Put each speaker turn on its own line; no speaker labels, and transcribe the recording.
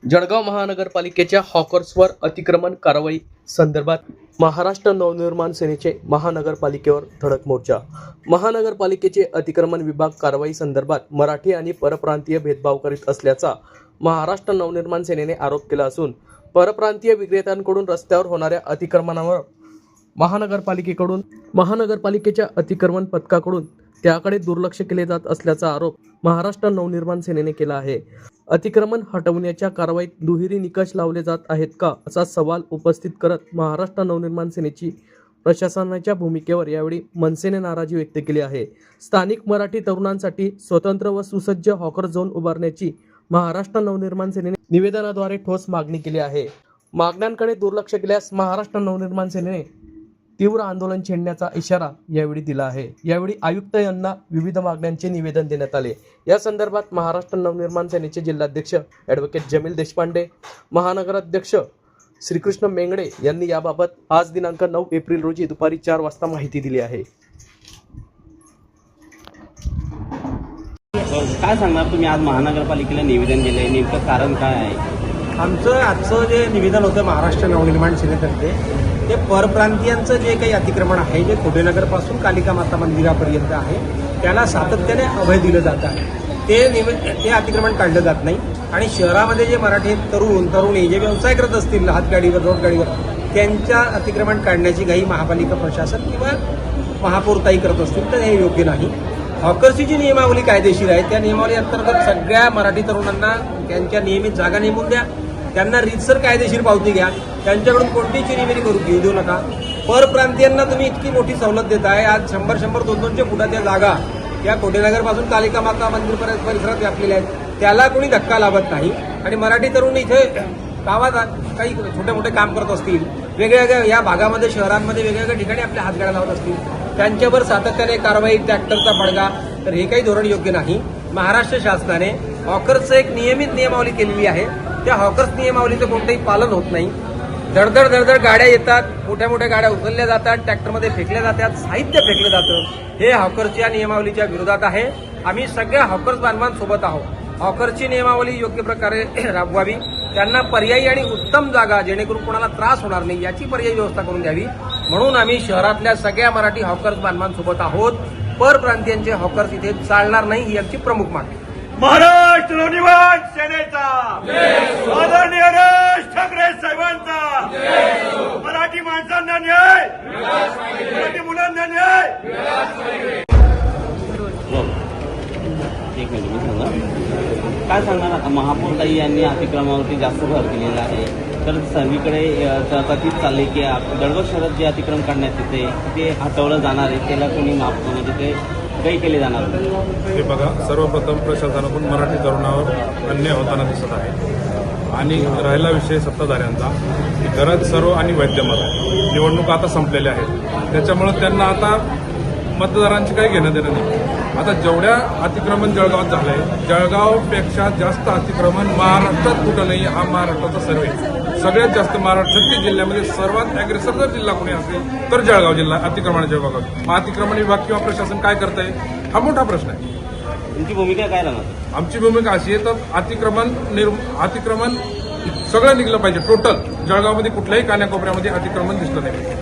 जळगाव महानगरपालिकेच्या हॉकर्सवर अतिक्रमण कारवाई संदर्भात महाराष्ट्र नवनिर्माण सेनेचे महानगरपालिकेवर धडक मोर्चा। महानगरपालिकेचे अतिक्रमण विभाग कारवाई संदर्भात मराठी आणि परप्रांतीय भेदभाव करीत असल्याचा महाराष्ट्र नवनिर्माण सेनेने आरोप केला असून परप्रांतीय विक्रेत्यांकडून रस्त्यावर होणाऱ्या अतिक्रमणावर महानगरपालिकेच्या अतिक्रमण पथकाकडून त्याकडे दुर्लक्ष केले जात असल्याचा आरोप महाराष्ट्र नवनिर्माण सेनेने केला आहे। अतिक्रमण हटवण्याच्या कारवाईत दुहेरी निकष लावले जात आहेत का असा सवाल उपस्थित करत महाराष्ट्र नवनिर्माण सेनेची प्रशासनाच्या भूमिकेवर यावेळी मनसेने नाराजी व्यक्त केली आहे। स्थानिक मराठी तरुणांसाठी स्वतंत्र व सुसज्ज हॉकर झोन उभारण्याची महाराष्ट्र नवनिर्माण सेनेने निवेदनाद्वारे ठोस मागणी केली आहे। मागण्यांकडे दुर्लक्ष केल्यास महाराष्ट्र नवनिर्माण सेनेने तीव्र आंदोलन छेडण्याचा इशारा यावेळी दिला आहे। यावेळी आयुक्त यांना विविध मागण्यांचे निवेदन देण्यात आले। या संदर्भात महाराष्ट्र नवनिर्माण सेनेचे जिल्हाध्यक्ष ॲडव्होकेट जमील देशपांडे, महानगराध्यक्ष श्रीकृष्ण मेंगडे यांनी याबाबत आज दिनांक 9 एप्रिल रोजी दुपारी 4 वाजता माहिती दिली आहे।
काय सांगणार तुम्ही? आज महानगरपालिकेला निवेदन दिलंय, नेमकं कारण काय आहे?
आमचं आजचं जे निवेदन होतं महाराष्ट्र नवनिर्माण सेनेतर्फे ते परप्रांतीयांचं जे काही अतिक्रमण आहे, जे कोटेनगरपासून कालिका माता मंदिरापर्यंत आहे, त्याला सातत्याने अभय दिलं जात आहे। ते अतिक्रमण काढलं जात नाही आणि शहरामध्ये जे मराठी तरुणी जे व्यवसाय करत असतील हातगाडीवर रोडगाडीवर, त्यांच्या अतिक्रमण काढण्याची घाई महापालिका प्रशासन किंवा महापौरताई करत असतील तर हे योग्य नाही। हॉकर्सची जी नियमावली कायदेशीर आहे त्या नियमावली अंतर्गत सगळ्या मराठी तरुणांना त्यांच्या नियमित जागा नेमून द्या, त्यांना रीतसर कायदेशीर पावती घ्या, त्यांच्याकडून कोणतीही चिरीमिरी घेऊ देऊ नका। परप्रांतीयांना तुम्ही इतकी मोठी सवलत देताय। आज 100-100, 200 फुटाच्या जागा या कोटेनगरपासून कालिका माता मंदिर परिसरात व्यापलेल्या आहेत, त्याला कोणी धक्का लावत नाही। आणि मराठी तरुण इथे गावात काही छोटे मोठे काम करत असतील, वेगवेगळ्या या भागामध्ये शहरांमध्ये वेगवेगळ्या ठिकाणी आपल्या हातगाड्या लावत असतील, त्यांच्यावर सातत्याने कारवाई, ट्रॅक्टरचा बडगा, तर हे काही धोरण योग्य नाही। महाराष्ट्र शासनाने हॉकर्सचं एक नियमित नियमावली केलेली आहे, त्या हॉकर्स नियमावलीचं कोणतंही पालन होत नाही। धडधड गाड्या येतात, मोठ्या गाड्या उचलल्या जातात, ट्रॅक्टरमध्ये फेकल्या जातात, साहित्य फेकलं जातं, हे हॉकर्सच्या नियमावलीच्या विरोधात आहे। आम्ही सगळ्या हॉकर्स बांधवांसोबत आहोत। हॉकर्सची नियमावली योग्य प्रकारे राबवावी, त्यांना पर्यायी आणि उत्तम जागा जेणेकरून कोणाला त्रास होणार नाही याची पर्यायी व्यवस्था करून द्यावी, म्हणून आम्ही शहरातल्या सगळ्या मराठी हॉकर्स बांधवांसोबत आहोत। परप्रांतीयांचे हॉकर्स इथे चालणार नाही ही आमची प्रमुख मागणी।
महाराष्ट्र नवनिर्माण सेनेचा आदरणीय राज ठाकरे साहेबांचा मराठी माणसांना न्याय, मराठी मुलांना न्याय।
एक मिनिट मी सांगा, काय सांगणार? महापौरताई यांनी अतिक्रमणावरती जास्त भर दिलेला आहे, तर सर्वीकडे कथित चालले की जळगाव शहरात जे अतिक्रमण काढण्यात येते ते हटवलं जाणार आहे, त्याला कोणी माफ म्हणजे ते काही केले जाणार?
हे बघा, सर्वप्रथम प्रशासनाकडून मराठी तरुणावर अन्याय होताना दिसत आहे आणि राहिला विषय सत्ताधाऱ्यांचा, की गरज सर्व आणि वैद्यमत आहे। निवडणुका आता संपलेल्या आहेत, त्याच्यामुळे त्यांना आता मतदारांची काही घेणं देणं नाही। आता जेवढ्या अतिक्रमण जळगावात झालंय, जळगावपेक्षा जास्त अतिक्रमण महाराष्ट्रात कुठं नाही, हा महाराष्ट्राचा सर्वे। सगळ्यात जास्त महाराष्ट्रातील जिल्ह्यामध्ये सर्वात अग्रेसर जर जिल्हा कोणी असेल तर जळगाव जिल्हा अतिक्रमणाच्या विभागात। मग अतिक्रमण विभाग किंवा प्रशासन काय करतंय हा मोठा प्रश्न आहे।
तुमची भूमिका काय राहणार?
आमची भूमिका अशी आहे तर अतिक्रमण सगळं निघलं पाहिजे, टोटल जळगावमध्ये कुठल्याही कान्याकोपऱ्यामध्ये अतिक्रमण दिसलं नाही।